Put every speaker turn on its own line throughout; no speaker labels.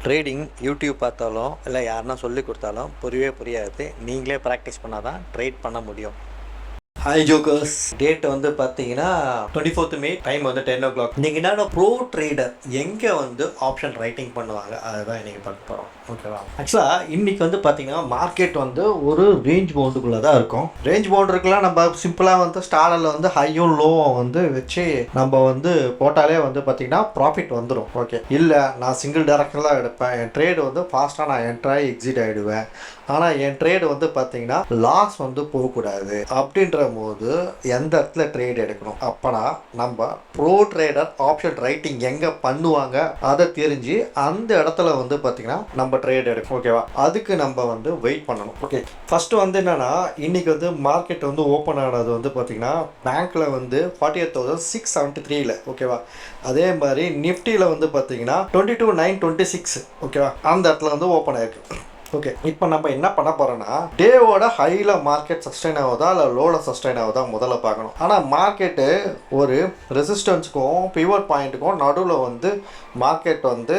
Trading YouTube பார்த்தாலும் இல்லை யாருன்னா சொல்லி கொடுத்தாலும் புரியாது. நீங்களே ப்ராக்டிஸ் பண்ணால் தான் ட்ரேட் பண்ண முடியும். ஹாய் ஜோக்கர்ஸ், டேட் வந்து பார்த்தீங்கன்னா 24th May, டைம் வந்து 10 o'clock. நீங்கள் என்னென்ன ப்ரோ ட்ரேடர் எங்கே வந்து ஆப்ஷன் ரைட்டிங் பண்ணுவாங்க அதுதான் இன்றைக்கி பார்க்க போகிறோம். ஓகேவா? ஆக்சுவலாக இன்றைக்கி வந்து பார்த்தீங்கன்னா மார்க்கெட் வந்து ஒரு ரேஞ்ச் பவுண்டுக்குள்ளே தான் இருக்கும். ரேஞ்ச் பவுண்டருக்குலாம் நம்ம சிம்பிளாக வந்து ஸ்டாரில் வந்து ஹையும் லோவும் வந்து வச்சு நம்ம வந்து போட்டாலே வந்து பார்த்தீங்கன்னா ப்ராஃபிட் வந்துடும். ஓகே, இல்லை நான் சிங்கிள் டேரக்ஷனில் தான் எடுப்பேன், என் ட்ரேடு வந்து ஃபாஸ்ட்டாக நான் என்ட்ராகி எக்ஸிட் ஆகிடுவேன், ஆனால் என் ட்ரேடு வந்து பார்த்தீங்கன்னா லாஸ் வந்து போகக்கூடாது அப்படின்ற போது எந்த இடத்துல ட்ரேட் எடுக்கணும்? அப்போனா நம்ம ப்ரோ ட்ரேடர் ஆப்ஷன் ரைட்டிங் எங்கே பண்ணுவாங்க அதை தெரிஞ்சு அந்த இடத்துல வந்து பார்த்தீங்கன்னா நம்ம ட்ரேட் எடுக்கணும். ஓகேவா? அதுக்கு நம்ம வந்து வெயிட் பண்ணணும். ஓகே, ஃபஸ்ட்டு வந்து என்னென்னா இன்னைக்கு வந்து மார்க்கெட் வந்து ஓப்பன் ஆனது வந்து பார்த்தீங்கன்னா பேங்க்கில் வந்து 48,673. ஓகேவா? அதே மாதிரி நிஃப்டியில் வந்து பார்த்தீங்கன்னா 22,926. ஓகேவா? அந்த இடத்துல வந்து ஓப்பன் ஆயிருக்கு. ஓகே, இப்போ நம்ம என்ன பண்ண போகிறோன்னா டேவோட ஹையில் மார்க்கெட் சஸ்டைன் ஆகுதா இல்லை லோவில் சஸ்டைன் ஆகுதா முதல்ல பார்க்கணும். ஆனால் மார்க்கெட்டு ஒரு ரெசிஸ்டன்ஸுக்கும் பிவட் பாயிண்ட்டுக்கும் நடுவில் வந்து மார்க்கெட் வந்து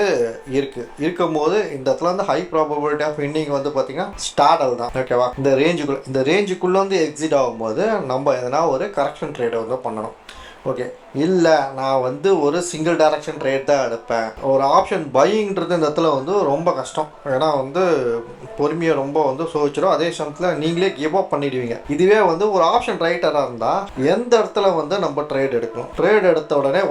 இருக்கும் போது இந்த இடத்துல வந்து ஹை ப்ராபபிலிட்டி ஆஃப் வின்னிங் வந்து பார்த்தீங்கன்னா ஸ்டார்டல் தான். ஓகேவா? இந்த ரேஞ்சுக்குள்ளே வந்து எக்ஸிட் ஆகும்போது நம்ம எதனா ஒரு கரெக்ஷன் ட்ரேடை வந்து பண்ணணும். ஓகே, இல்லை நான் வந்து ஒரு சிங்கிள் டைரக்ஷன் ட்ரேட் தான் எடுப்பேன், ஒரு ஆப்ஷன் பையிங்கிறது இந்த இடத்துல வந்து ரொம்ப கஷ்டம், ஏன்னா வந்து பொறுமையை ரொம்ப வந்து சோதிச்சிடும், அதே சமயத்தில் நீங்களே கிவ் அப் பண்ணிடுவீங்க. இதுவே வந்து ஒரு ஆப்ஷன் ரைட்டராக இருந்தால் எந்த இடத்துல வந்து நம்ம ட்ரேட் எடுக்கணும், ட்ரேட் எடுத்த உடனே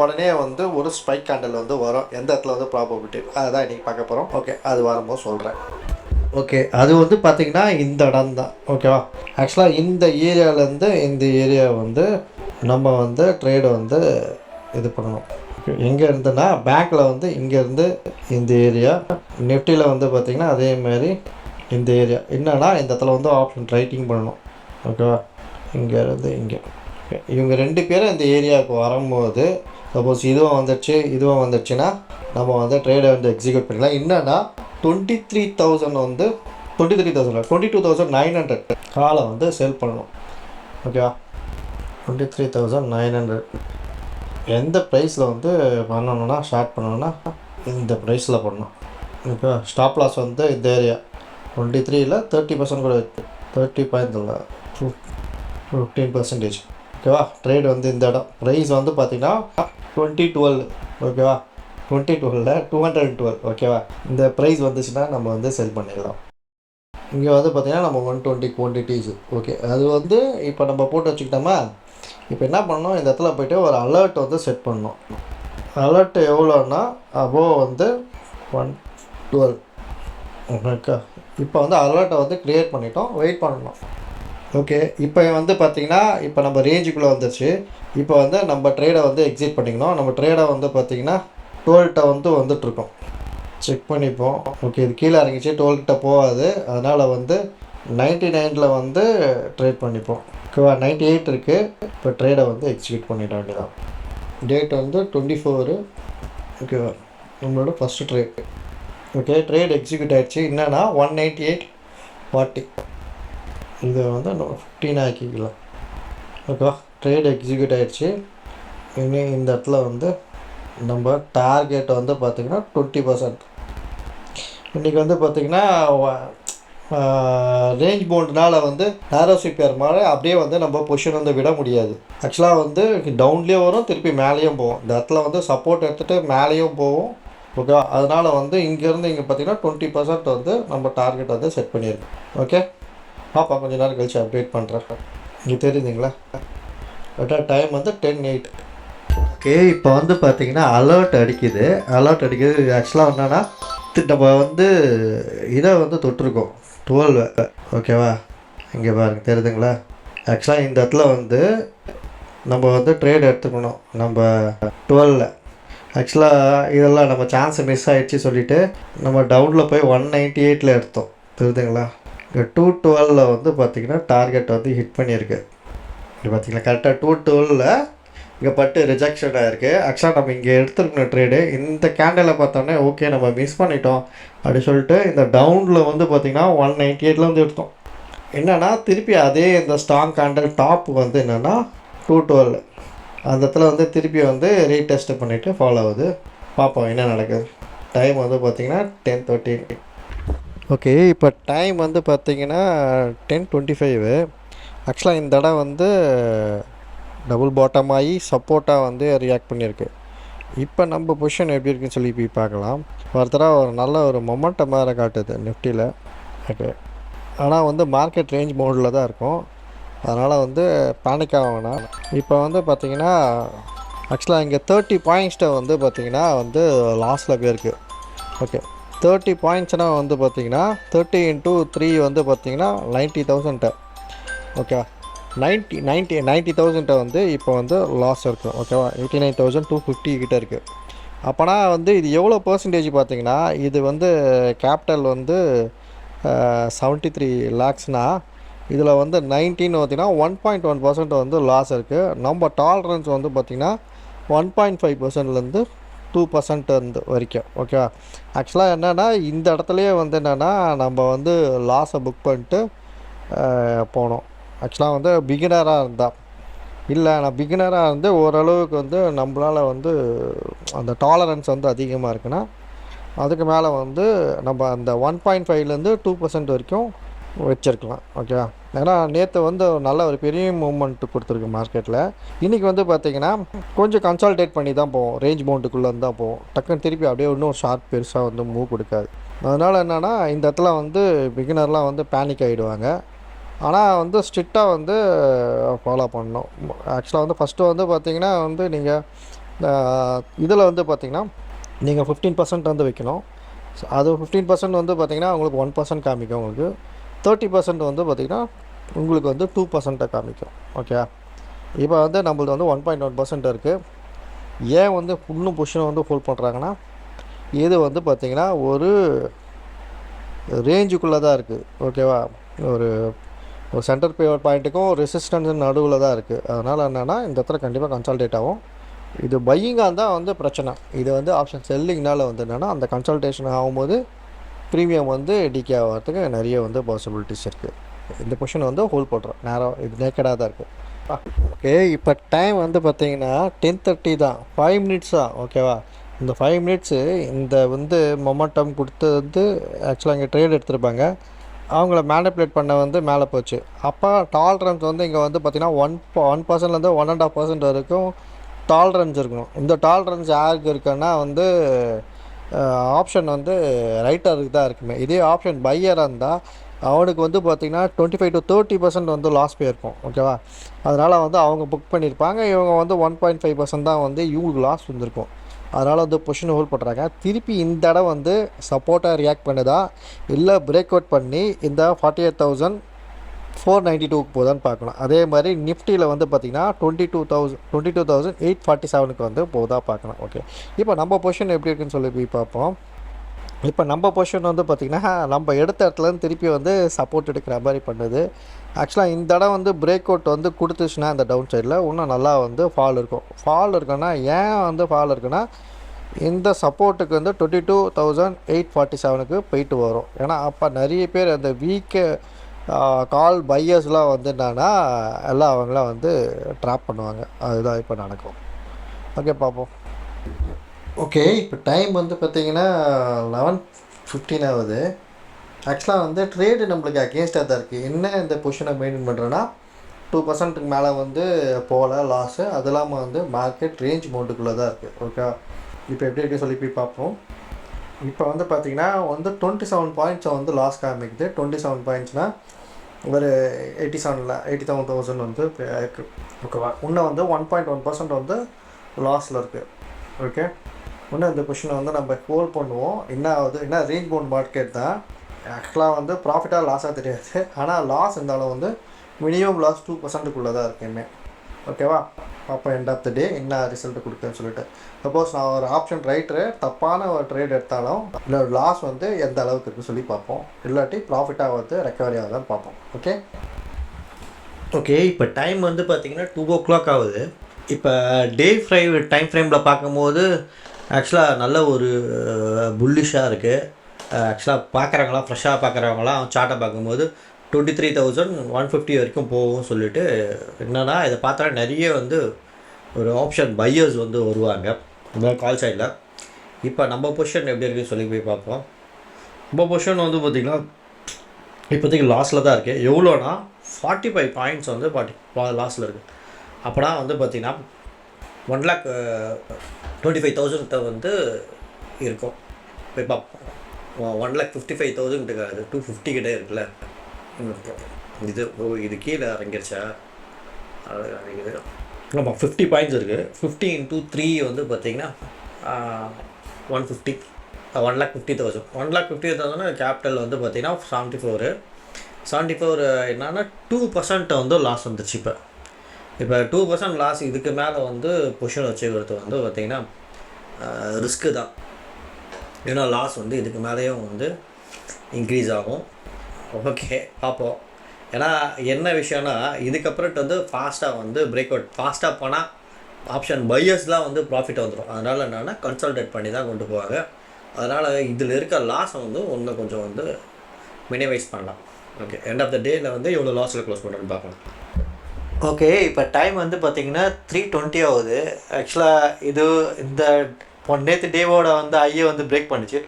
வந்து ஒரு ஸ்பைக் கேண்டில் வந்து வரும், எந்த இடத்துல வந்து ப்ராபபிலிட்டி, அதுதான் இன்றைக்கி பார்க்க போகிறோம். ஓகே, அது வரும்போது சொல்கிறேன். ஓகே, அது வந்து பார்த்திங்கன்னா இந்த இடம் தான். ஓகேவா? ஆக்சுவலாக இந்த ஏரியாவிலேருந்து இந்த ஏரியா வந்து நம்ம வந்து ட்ரேடை வந்து இது பண்ணணும். எங்கே இருந்துன்னா பேங்க்கில் வந்து இங்கேருந்து இந்த ஏரியா, நிஃப்டியில் வந்து பார்த்திங்கன்னா அதேமாதிரி இந்த ஏரியா. என்னென்னா இந்த இடத்துல வந்து ஆப்ஷன் ரைட்டிங் பண்ணணும். ஓகேவா? இங்கேருந்து இங்கே இவங்க ரெண்டு பேரும் இந்த ஏரியாவுக்கு வரும்போது சப்போஸ் இதுவும் வந்துடுச்சுன்னா நம்ம வந்து ட்ரேடை வந்து எக்ஸிக்யூட் பண்ணிக்கலாம். என்னென்னா 23,000 வந்து 22,900 காலை வந்து செல் பண்ணணும். ஓகேவா? 23,900 எந்த ப்ரைஸில் வந்து பண்ணணுன்னா ஸ்டார்ட் பண்ணணுன்னா இந்த ப்ரைஸில் பண்ணணும். ஓகேவா? ஸ்டாப் லாஸ் வந்து இந்த ஏரியா 23ல் 30% கூட 15%. ஓகேவா? ட்ரேட் வந்து இந்த இடம் ப்ரைஸ் வந்து பார்த்திங்கன்னா 2012. ஓகேவா? 2012ல் 212. ஓகேவா? இந்த ப்ரைஸ் வந்துச்சுன்னா நம்ம வந்து செல் பண்ணிடலாம். இங்கே வந்து பார்த்திங்கன்னா நம்ம 120 குவான்டிட்டிஸ். ஓகே, அது வந்து இப்போ நம்ம போட்டு வச்சுக்கிட்டோமா, இப்போ என்ன பண்ணணும், இந்த இடத்துல போய்ட்டு ஒரு அலர்ட் வந்து செட் பண்ணணும். அலர்ட் எவ்வளோன்னா அபோவ் வந்து 112. ஓகே, இப்போ வந்து அலர்ட்டை வந்து க்ரியேட் பண்ணிட்டோம், வெயிட் பண்ணணும். ஓகே, இப்போ வந்து பார்த்திங்கன்னா இப்போ நம்ம ரேஞ்சுக்குள்ளே வந்துடுச்சு. இப்போ வந்து நம்ம ட்ரேடை வந்து எக்ஸிட் பண்ணிக்கணும். நம்ம ட்ரேடை வந்து பார்த்திங்கன்னா 12 வந்து வந்துட்டுருக்கோம், செக் பண்ணிப்போம். ஓகே, இது கீழே இறங்கிச்சு, 12 போகாது, அதனால் வந்து 99ல் வந்து ட்ரேட் பண்ணிப்போம். ஓகேவா? 98 இருக்குது. இப்போ ட்ரேடை வந்து எக்ஸிக்யூட் பண்ணிட வேண்டியதான். டேட் வந்து 24. ஓகேவா? நம்மளோட first trade. Okay, trade execute ஆகிடுச்சு. என்னென்னா 198.40. இதை வந்து நம்ம 15 ஆக்கிக்கலாம். ஓகேவா? ட்ரேட் எக்ஸிக்யூட் ஆகிடுச்சு. இனி இந்த இடத்துல வந்து நம்ம டார்கெட் வந்து பார்த்திங்கன்னா 20%. இன்றைக்கி வந்து பார்த்திங்கன்னா ரேஞ்ச் பவுண்ட்னால் வந்து நேரோ ஸ்வீப்பர் மாதிரி அப்படியே வந்து நம்ம பொசிஷன் வந்து விட முடியாது. ஆக்சுவலாக வந்து டவுன்லேயே வரும், திருப்பி மேலேயும் போகும். இந்த இடத்துல வந்து சப்போர்ட் எடுத்துகிட்டு மேலேயும் போகும். ஓகேவா? அதனால் வந்து இங்கேருந்து இங்கே பார்த்திங்கன்னா 20% வந்து நம்ம டார்கெட் வந்து செட் பண்ணியிருக்கோம். ஓகே, பாப்பா கொஞ்சம் நேரம் கழிச்சு அப்டேட் பண்ணுறேன். இங்கே தெரியுதுங்களா? கரெக்டாக டைம் வந்து 10:08. ஓகே, இப்போ வந்து பார்த்திங்கன்னா அலர்ட் அடிக்குது. ஆக்சுவலாக என்னென்னா நம்ம வந்து இதை வந்து தொட்டிருக்கோம் 12. ஓகேவா? இங்கே பாருங்கள், தெரியுதுங்களா? ஆக்சுவலாக இந்த இடத்துல வந்து நம்ம வந்து ட்ரேட் எடுத்துக்கணும். நம்ம 12ல் ஆக்சுவலாக இதெல்லாம் நம்ம சான்ஸ் மிஸ் ஆகிடுச்சு சொல்லிவிட்டு நம்ம டவுனில் போய் 198ல் எடுத்தோம். தெரியுதுங்களா? இங்கே 212ல் வந்து பார்த்திங்கன்னா டார்கெட் வந்து ஹிட் பண்ணியிருக்கு. இங்கே பார்த்திங்கன்னா கரெக்டாக 212ல் இங்கே பட்டு ரிஜெக்ஷன் ஆகிருக்கு. ஆக்சுவலாக நம்ம இங்கே எடுத்துருக்கணும் ட்ரேடு. இந்த கேண்டில் பார்த்தோன்னே ஓகே நம்ம மிஸ் பண்ணிட்டோம் அப்படி சொல்லிட்டு இந்த டவுனில் வந்து பார்த்திங்கன்னா 198ல் வந்து எடுத்தோம். என்னென்னா திருப்பி அதே இந்த ஸ்ட்ராங் கேண்டில் டாப் வந்து என்னென்னா 212 அந்த இடத்துல வந்து திருப்பி வந்து ரீடெஸ்ட் பண்ணிவிட்டு ஃபாலோ ஆகுது. பார்ப்போம் என்ன நடக்குது. டைம் வந்து பார்த்திங்கன்னா 10:13. ஓகே, இப்போ டைம் வந்து பார்த்திங்கன்னா 10:25. ஆக்சுவலாக இந்த இடம் வந்து டபுள் பாட்டம் ஆகி சப்போர்ட்டாக வந்து ரியாக்ட் பண்ணியிருக்கு. இப்போ நம்ம பொசிஷன் எப்படி இருக்குன்னு சொல்லி போய் பார்க்கலாம். ஃபர்தராக ஒரு நல்ல ஒரு மொமெண்டம் வேறு காட்டுது நிஃப்டியில். ஓகே, ஆனால் வந்து மார்க்கெட் ரேஞ்ச் மோடில் தான் இருக்கும். அதனால் வந்து பேனிக் ஆக வேணாம். இப்போ வந்து பார்த்திங்கன்னா ஆக்சுவலாக இங்கே 30 பாயிண்ட்ஸ்ட்டை வந்து பார்த்திங்கன்னா வந்து லாஸில் போயிருக்கு. ஓகே, 30 பாயிண்ட்ஸ்னால் வந்து பார்த்திங்கன்னா 30 × 3 வந்து பார்த்திங்கன்னா 90,000. ஓகே, 90,000 வந்து இப்போ வந்து லாஸ் இருக்குது. ஓகேவா, 89,250 கிட்டே இருக்குது. அப்போனா வந்து இது எவ்வளோ பர்சன்டேஜ் பார்த்திங்கன்னா, இது வந்து கேபிட்டல் வந்து 73 lakhsனால் இதில் வந்து 19 பார்த்திங்கன்னா 1.1% வந்து லாஸ் இருக்குது. நம்ம டாலரன்ஸ் வந்து பார்த்திங்கன்னா 1.5%லேருந்து 2% வந்து வரைக்கும். ஓகேவா, ஆக்சுவலாக என்னென்னா இந்த இடத்துலையே வந்து என்னென்னா நம்ம வந்து லாஸை புக் பண்ணிட்டு போனோம். ஆக்சுவலாக வந்து பிகினராக இருந்தால் இல்லை, நான் பிகினராக இருந்து ஓரளவுக்கு வந்து நம்மளால் வந்து அந்த டாலரன்ஸ் வந்து அதிகமாக இருக்குன்னா அதுக்கு மேலே வந்து நம்ம அந்த 1.5லேருந்து 2% வரைக்கும் வச்சுருக்கலாம். ஓகேவா, ஏன்னா நேற்று வந்து நல்ல ஒரு பெரிய மூமெண்ட் கொடுத்துருக்கு மார்க்கெட்டில். இன்றைக்கி வந்து பார்த்திங்கன்னா கொஞ்சம் கன்சால்டேட் பண்ணி தான் போவோம், ரேஞ்ச் மவுண்ட்டுக்குள்ளே தான் போவோம். டக்குன்னு திருப்பி அப்படியே இன்னும் ஷார்ப் பெருசாக வந்து மூவ் கொடுக்காது. அதனால் என்னென்னா இந்த இடத்துல வந்து பிகினர்லாம் வந்து பேனிக் ஆகிடுவாங்க. ஆனால் வந்து ஸ்ட்ரிக்டாக வந்து ஃபாலோ பண்ணணும். ஆக்சுவலாக வந்து ஃபஸ்ட்டு வந்து பார்த்திங்கன்னா வந்து நீங்கள் இதில் வந்து பார்த்திங்கன்னா நீங்கள் 15% வந்து வைக்கணும். அது 15% வந்து பார்த்திங்கன்னா உங்களுக்கு 1% காமிக்கும். உங்களுக்கு 30% வந்து பார்த்திங்கன்னா உங்களுக்கு வந்து 2% காமிக்கும். ஓகே, இப்போ வந்து நம்மளது வந்து 1.1% இருக்குது. ஏன் வந்து இன்னும் பொசிஷனை வந்து ஹோல்ட் பண்ணுறாங்கன்னா இது வந்து பார்த்திங்கன்னா ஒரு ரேஞ்சுக்குள்ளே தான் இருக்குது. ஓகேவா, ஒரு சென்டர் பிவட் பாயிண்ட்டுக்கும் ரெசிஸ்டன்ஸ் நடுவில் தான் இருக்குது. அதனால் என்னென்னா இந்த இடத்துல கண்டிப்பாக கன்சால்டேட் ஆகும். இது பையிங்காக இருந்தால் வந்து பிரச்சனை. இது வந்து ஆப்ஷன் செல்லிங்னால் வந்து என்னென்னா அந்த கன்சல்டேஷன் ஆகும்போது ப்ரீமியம் வந்து டிகே ஆகிறதுக்கு நிறைய வந்து பாசிபிலிட்டிஸ் இருக்குது. இந்த பொசிஷன் வந்து ஹோல்ட் பண்ணுறோம். நேரம் இது நேக்கடாக தான் இருக்குது. ஓகே, இப்போ டைம் வந்து பார்த்திங்கன்னா 10:30 தான், 5 மினிட்ஸ் தான். ஓகேவா, இந்த 5 மினிட்ஸு இந்த வந்து மொமெண்டம் கொடுத்து வந்து ஆக்சுவலாக இங்கே ட்ரேட் எடுத்துருப்பாங்க. அவங்கள மேனிப்புலேட் பண்ண வந்து மேலே போச்சு. அப்போ டாலரன்ஸ் வந்து இங்கே வந்து பார்த்திங்கன்னா 1%லேருந்து 1.5% வரைக்கும் டாலரன்ஸ் இருக்கணும். இந்த டாலரன்ஸ் யாருக்கு இருக்குன்னா வந்து ஆப்ஷன் வந்து ரைட்டருக்கு தான் இருக்குமே. இதே ஆப்ஷன் பையராக இருந்தால் அவனுக்கு வந்து பார்த்திங்கன்னா 25 to 30% வந்து லாஸ் போயிருக்கும். ஓகேவா, அதனால் வந்து அவங்க புக் பண்ணியிருப்பாங்க. இவங்க வந்து 1.5% தான் வந்து இவங்களுக்கு லாஸ் வந்திருக்கும். அதனால் வந்து பொசிஷன் ஹோல்ட் பண்ணுறாங்க. திருப்பி இந்த இடம் வந்து சப்போர்ட்டாக ரியாக்ட் பண்ணுதா இல்லை பிரேக் அவுட் பண்ணி இந்த 48,492க்கு போதான்னு பார்க்கணும். அதே மாதிரி நிஃப்டியில் வந்து பார்த்திங்கன்னா 22,847க்கு வந்து போதா பார்க்கணும். ஓகே, இப்போ நம்ம பொசிஷன் எப்படி இருக்குன்னு சொல்லி போய் பார்ப்போம். இப்போ நம்ம பொசிஷன் வந்து பார்த்திங்கன்னா நம்ம எடுத்த இடத்துலேருந்து திருப்பி வந்து சப்போர்ட் எடுக்கிற மாதிரி பண்ணுது. ஆக்சுவலாக இந்த இடம் வந்து பிரேக் அவுட் வந்து கொடுத்துச்சுன்னா இந்த டவுன் சைடில் இன்னும் நல்லா வந்து ஃபால் இருக்கும். ஃபால் இருக்குன்னா ஏன் வந்து ஃபால் இருக்குன்னா இந்த சப்போர்ட்டுக்கு வந்து 22,847க்கு போயிட்டு வரும். ஏன்னா அப்போ நிறைய பேர் அந்த வீக்கு கால் பையர்ஸ்லாம் வந்து என்னன்னா எல்லாம் அவங்களாம் வந்து ட்ராப் பண்ணுவாங்க. அதுதான் இப்போ நடக்கும். ஓகே, பார்ப்போம். ஓகே, இப்போ டைம் வந்து பார்த்திங்கன்னா 11:15 ஆகுது. ஆக்சுவலாக வந்து ட்ரேடு நம்மளுக்கு அகேன்ஸ்டாக தான் இருக்குது. என்ன இந்த பொசிஷனை மெயின்டைன் பண்ணுறோன்னா 2%க்கு மேலே வந்து போகல லாஸு. அது இல்லாமல் வந்து மார்க்கெட் ரேஞ்ச் மவுண்ட்டுக்குள்ளே தான் இருக்குது. ஓகே, இப்போ எப்படி இருக்குன்னு சொல்லி போய் பார்ப்போம். இப்போ வந்து பார்த்திங்கன்னா வந்து 27 பாயிண்ட்ஸை வந்து லாஸ் காமிக்குது. 27 பாயிண்ட்ஸ்னால் ஒரு 87,000 வந்து இருக்குது. ஓகேவா, இன்னும் வந்து 1.1% வந்து லாஸில் இருக்குது. ஓகே, இன்னும் இந்த பொசிஷனை வந்து நம்ம ஹோல்ட் பண்ணுவோம். என்ன ஆகுது, என்ன ரேஞ்ச் பவுண்ட் மார்க்கெட் தான். ஆக்சுவலாக வந்து ப்ராஃபிட்டாக லாஸாக தெரியாது. ஆனால் லாஸ் இருந்தாலும் வந்து மினிமம் லாஸ் 2%க்குள்ளே தான் இருக்குமே. ஓகேவா, அப்போ எண்ட் ஆஃப் த டே என்ன ரிசல்ட்டு கொடுக்குன்னு சொல்லிட்டு சப்போஸ் நான் ஒரு ஆப்ஷன் ரைட்டரு தப்பான ஒரு ட்ரேட் எடுத்தாலும் இல்லை லாஸ் வந்து எந்த அளவுக்கு இருக்குன்னு சொல்லி பார்ப்போம். இல்லாட்டி ப்ராஃபிட்டாக வந்து ரெக்கவரி ஆகுதான்னு பார்ப்போம். ஓகே, ஓகே, இப்போ டைம் வந்து பார்த்திங்கன்னா 2 o'clock ஆகுது. இப்போ டே டைம் ஃப்ரேமில் பார்க்கும்போது ஆக்சுவலாக நல்ல ஒரு புல்லிஷாக இருக்குது. ஆக்சுவலாக பார்க்குறவங்களாம் ஃப்ரெஷ்ஷாக பார்க்குறவங்களாம் சார்ட்டை பார்க்கும்போது 23,150 வரைக்கும் போகும் சொல்லிட்டு என்னென்னா இதை பார்த்தா நிறைய வந்து ஒரு ஆப்ஷன் பையர்ஸ் வந்து வருவாங்க இந்த கால் சைடில். இப்போ நம்ம பொசிஷன் எப்படி இருக்குன்னு சொல்லி போய் பார்ப்போம். நம்ம பொசிஷன் வந்து பார்த்திங்கன்னா இப்போதைக்கு லாஸில் தான் இருக்குது. எவ்வளோனா 45 பாயிண்ட்ஸ் வந்து லாஸில் இருக்குது. அப்போனா வந்து பார்த்திங்கன்னா 1,25,000 வந்து இருக்கும். போய் பார்ப்போம். 1,55,000 கிட்ட 250 கிட்டே இருக்குல்ல. இது கீழே இறங்கிருச்சா? இறங்கிது. ஆமாம், 50 பாயிண்ட்ஸ் இருக்குது. 50 × 3 வந்து பார்த்திங்கன்னா 150, 1,50,000. 1,50,000 கேபிட்டல் வந்து பார்த்திங்கன்னா 74 என்னன்னா 2% வந்து லாஸ் வந்துச்சு. இப்போ 2% லாஸ். இதுக்கு மேலே வந்து பொசிஷன் வச்சுக்கிறது வந்து பார்த்திங்கன்னா ரிஸ்க்கு தான். ஏன்னா லாஸ் வந்து இதுக்கு மேலேயும் வந்து இன்க்ரீஸ் ஆகும். ஓகே, பார்ப்போம். ஏன்னா என்ன விஷயம்னா இதுக்கப்புறட்டு வந்து ஃபாஸ்ட்டாக வந்து பிரேக் அவுட் ஃபாஸ்ட்டாக போனால் ஆப்ஷன் பையர்ஸ்லாம் வந்து ப்ராஃபிட் வந்துடும். அதனால் என்னென்னா கன்சல்டேட் பண்ணி தான் கொண்டு போவாங்க. அதனால் இதில் இருக்க லாஸை வந்து இன்னும் கொஞ்சம் வந்து மினிமைஸ் பண்ணலாம். ஓகே, எண்ட் ஆஃப் த டேயில் வந்து எவ்வளோ லாஸில் க்ளோஸ் பண்ணுறேன்னு பார்க்கலாம். ஓகே, இப்போ டைம் வந்து பார்த்திங்கன்னா 3:20 ஆகுது. ஆக்சுவலாக இந்த நேற்று டேவோட வந்து ஐயை வந்து பிரேக் பண்ணிச்சு.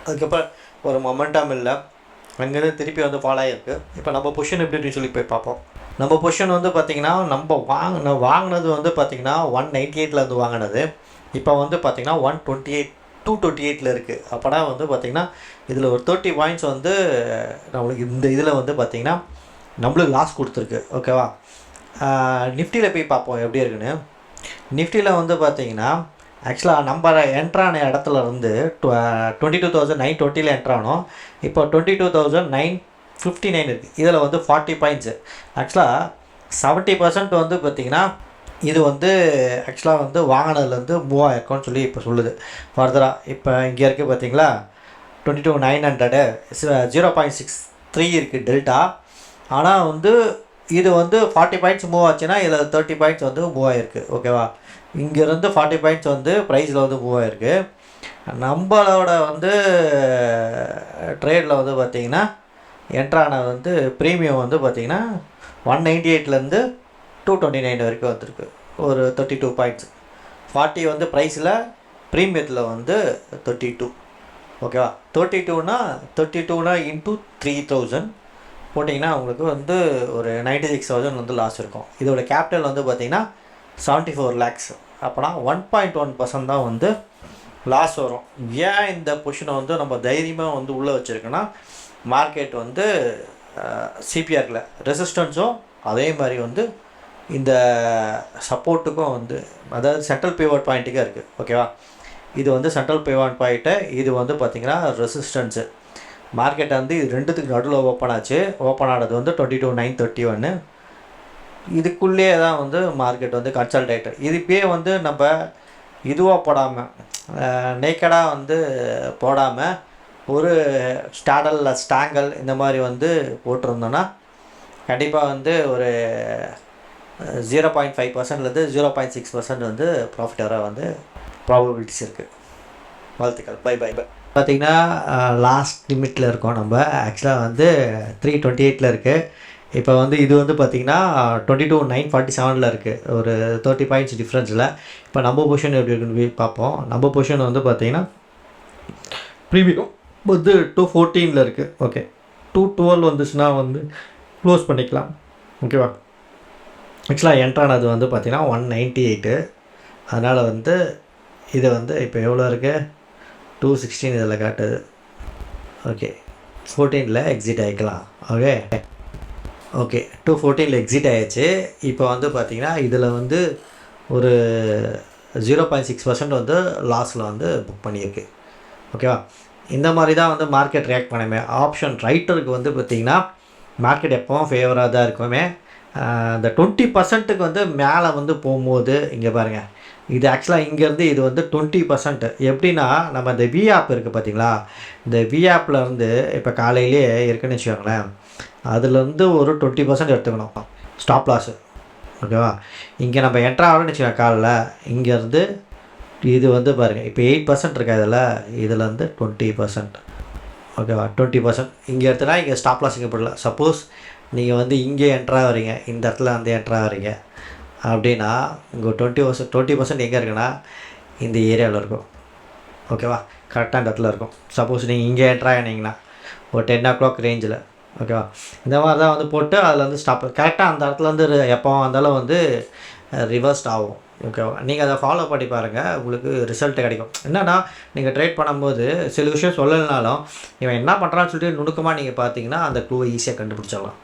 அதுக்கப்புறம் ஒரு மொமெண்டம் இல்லை, அங்கேருந்து திருப்பி வந்து ஃபாலோ ஆகிருக்கு. இப்போ நம்ம பொசிஷன் எப்படி சொல்லி போய் பார்ப்போம். நம்ம பொசிஷன் வந்து பார்த்திங்கன்னா நம்ம வாங்கினது வந்து பார்த்திங்கன்னா 198 வந்து வாங்கினது. இப்போ வந்து பார்த்திங்கன்னா 228 இருக்குது. அப்போனா வந்து பார்த்திங்கன்னா இதில் ஒரு 30 பாயிண்ட்ஸ் வந்து நம்மளுக்கு இந்த இதில் வந்து பார்த்திங்கன்னா நம்மளுக்கு லாஸ் கொடுத்துருக்கு. ஓகேவா? நிஃப்டியில் போய் பார்ப்போம் எப்படி இருக்குன்னு. நிஃப்டியில் வந்து பார்த்திங்கன்னா ஆக்சுவலாக நம்ம என்ட்ரான இடத்துல இருந்து 22,920 என்ட்ரானோம். இப்போ 22,959 இருக்குது. இதில் வந்து 40 பாயிண்ட்ஸு. ஆக்சுவலாக 70% வந்து பார்த்திங்கன்னா இது வந்து ஆக்சுவலாக வந்து வாங்கினதுலேருந்து மூவ் ஆகிருக்கும்னு சொல்லி இப்போ சொல்லுது. ஃபர்தராக இப்போ இங்கே இருக்குது பார்த்திங்களா 22,900 0.63 இருக்குது டெல்டா. ஆனால் வந்து இது வந்து 40 பாயிண்ட்ஸ் மூவ் ஆச்சுன்னா இதில் 30 பாயிண்ட்ஸ் வந்து மூவ் ஆகிருக்கு. ஓகேவா? இங்கேருந்து 40 பாயிண்ட்ஸ் வந்து ப்ரைஸில் வந்து மூவ் ஆகிருக்கு. நம்மளோட வந்து ட்ரேடில் வந்து பார்த்திங்கன்னா என்ட்ரான வந்து ப்ரீமியம் வந்து பார்த்திங்கன்னா 198 229 வரைக்கும் வந்துருக்கு. ஒரு 32 பாயிண்ட்ஸ். 40 வந்து ப்ரைஸில், ப்ரீமியத்தில் வந்து 32. ஓகேவா? 32னா இன்ட்டு 3,000 போட்டிங்கன்னா உங்களுக்கு வந்து ஒரு 96,000 வந்து லாஸ் இருக்கும். இதோட கேபிட்டல் வந்து பார்த்திங்கன்னா 74 lakhs. அப்போனா 1.1% தான் வந்து லாஸ் வரும். ஏன் இந்த பொசிஷனை வந்து நம்ம தைரியமாக வந்து உள்ளே வச்சுருக்கோன்னா மார்க்கெட் வந்து சிபிஆரில் ரெசிஸ்டன்ஸும் அதே மாதிரி வந்து இந்த சப்போர்ட்டுக்கும் வந்து அதாவது சென்ட்ரல் பிவோட் பாயிண்ட்டுக்கே இருக்குது. ஓகேவா? இது வந்து சென்ட்ரல் பிவோட் பாயிண்ட்டு, இது வந்து பார்த்திங்கன்னா ரெசிஸ்டன்ஸு. மார்க்கெட் வந்து இது ரெண்டுத்துக்கு நடுவில் ஓப்பன் ஆச்சு. ஓப்பன் ஆனது வந்து 22,931. இதுக்குள்ளே தான் வந்து மார்க்கெட் வந்து கன்சல்டேட்டர். இதுப்பே வந்து நம்ம இதுவாக போடாமல் நேக்கடாக வந்து போடாமல் ஒரு ஸ்டாங்கல் இந்த மாதிரி வந்து போட்டிருந்தோன்னா கண்டிப்பாக வந்து ஒரு 0.5%லேருந்து 0.6% வந்து ப்ராஃபிட் வர வந்து ப்ராபபிலிட்டிஸ் இருக்குது. வாழ்த்துக்கள். பை. பார்த்திங்கன்னா லாஸ்ட் லிமிட்டில் இருக்கோம் நம்ம. ஆக்சுவலாக வந்து 328 இருக்குது. இப்போ வந்து இது வந்து பார்த்திங்கன்னா 22,947 இருக்குது. ஒரு 30 பாயிண்ட்ஸ் டிஃப்ரென்ஸில். இப்போ நம்ம பொசிஷன் எப்படி இருக்குன்னு பார்ப்போம். நம்ம பொசிஷன் வந்து பார்த்திங்கன்னா ப்ரீமியம் வந்து 214 இருக்குது. ஓகே, 212 வந்துச்சுன்னா வந்து க்ளோஸ் பண்ணிக்கலாம். ஓகேவா? ஆக்சுவலாக என்ட்ரானது வந்து பார்த்திங்கன்னா 198. அதனால் வந்து இது வந்து இப்போ எவ்வளோ இருக்குது? 216 இதில் காட்டுது. ஓகே, 14ல் எக்ஸிட் ஆகிக்கலாம். ஓகே 214ல் எக்ஸிட் ஆகிடுச்சு. இப்போ வந்து பார்த்திங்கன்னா இதில் வந்து ஒரு 0.6% வந்து லாஸில் வந்து புக் பண்ணியிருக்கு. ஓகேவா? இந்த மாதிரி தான் வந்து மார்க்கெட் ரியாக்ட் பண்ணுமே. ஆப்ஷன் ரைட்டருக்கு வந்து பார்த்திங்கன்னா மார்க்கெட் எப்போவும் ஃபேவராக தான் இருக்குமே. இந்த 20%க்கு வந்து மேலே வந்து போகும்போது இங்கே பாருங்கள், இது ஆக்சுவலாக இங்கேருந்து இது வந்து 20%. எப்படின்னா நம்ம இந்த வி ஆப் இருக்குது பார்த்திங்களா, இந்த வி ஆப்பில் வந்து இப்போ காலையிலே இருக்குன்னு வச்சுக்கோங்களேன், அதுலேருந்து ஒரு 20% எடுத்துக்கணும் ஸ்டாப் லாஸு. ஓகேவா? இங்கே நம்ம என்ட்ரு ஆகணும்னு வச்சுக்கோங்க காலில், இங்கேருந்து இது வந்து பாருங்கள் இப்போ 8% இருக்கா இதுலேருந்து 20%. ஓகேவா? 20% இங்கே எடுத்துனா இங்கே ஸ்டாப் லாஸ் இங்கே போடலாம். சப்போஸ் நீங்கள் வந்து இங்கே என்ட்ரா வரீங்க, இந்த இடத்துல வந்து என்ட்ரா வரீங்க அப்படின்னா இங்கே 20% எங்கே இருக்குன்னா இந்த ஏரியாவில் இருக்கும். ஓகேவா, கரெக்டாக அந்த இடத்துல இருக்கும். சப்போஸ் நீங்கள் இங்கே என்ட்ரு ஆகினீங்கன்னா ஒரு 10 o'clock ரேஞ்சில், ஓகேவா, இந்த மாதிரி தான் வந்து போட்டு அதில் வந்து ஸ்டாப் கரெக்டாக அந்த இடத்துல வந்து எப்போ வந்தாலும் வந்து ரிவர்ஸ்ட் ஆகும். ஓகேவா, நீங்கள் அதை ஃபாலோ பண்ணி பாருங்கள், உங்களுக்கு ரிசல்ட் கிடைக்கும். என்னென்னா நீங்கள் ட்ரேட் பண்ணும்போது சில விஷயம் சொல்லலைனாலும் இவன் என்ன பண்ணுறான்னு சொல்லிட்டு நுணுக்கமாக நீங்கள் பார்த்தீங்கன்னா அந்த க்ளூவை ஈஸியாக கண்டுபிடிச்சிடலாம்.